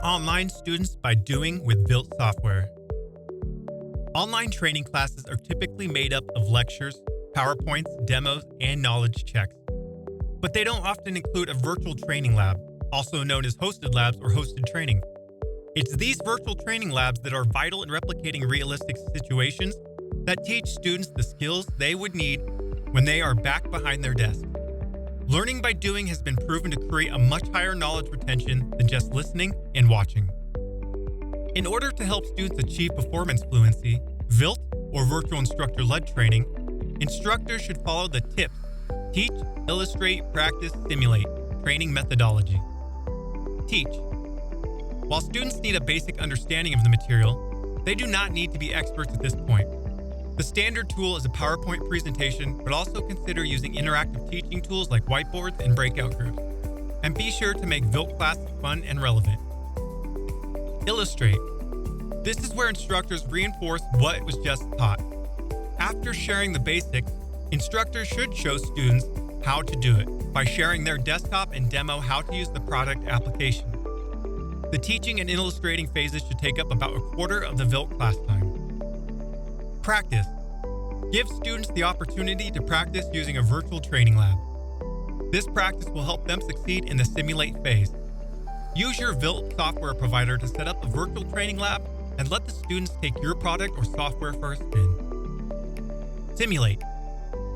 online students by doing with VILT software. Online training classes are typically made up of lectures, PowerPoints, demos, and knowledge checks. But they don't often include a virtual training lab, also known as hosted labs or hosted training. It's these virtual training labs that are vital in replicating realistic situations that teach students the skills they would need when they are back behind their desk. Learning by doing has been proven to create a much higher knowledge retention than just listening and watching. In order to help students achieve performance fluency, VILT, or virtual instructor-led training, instructors should follow the tips: teach, illustrate, practice, simulate, training methodology. Teach. While students need a basic understanding of the material, they do not need to be experts at this point. The standard tool is a PowerPoint presentation, but also consider using interactive teaching tools like Whiteboards and Breakout Groups. And be sure to make VILT classes fun and relevant. Illustrate. This is where instructors reinforce what was just taught. After sharing the basics, instructors should show students how to do it by sharing their desktop and demo how to use the product application. The teaching and illustrating phases should take up about a quarter of the VILT class time. Practice. Give students the opportunity to practice using a virtual training lab. This practice will help them succeed in the simulate phase. Use your VILT software provider to set up a virtual training lab and let the students take your product or software for a spin. Simulate.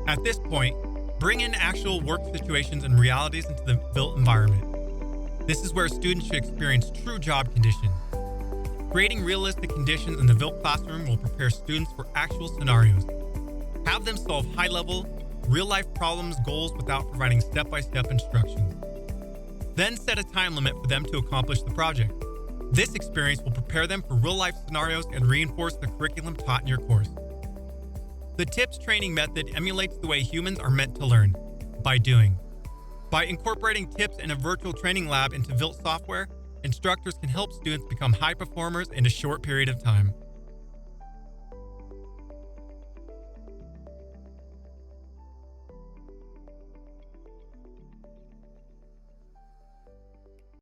At this point, bring in actual work situations and realities into the VILT environment. This is where students should experience true job conditions. Creating realistic conditions in the VILT classroom will prepare students for actual scenarios. Have them solve high-level, real-life problems, goals without providing step-by-step instructions. Then set a time limit for them to accomplish the project. This experience will prepare them for real-life scenarios and reinforce the curriculum taught in your course. The TIPS training method emulates the way humans are meant to learn, by doing. By incorporating TIPS in a virtual training lab into VILT software, instructors can help students become high performers in a short period of time.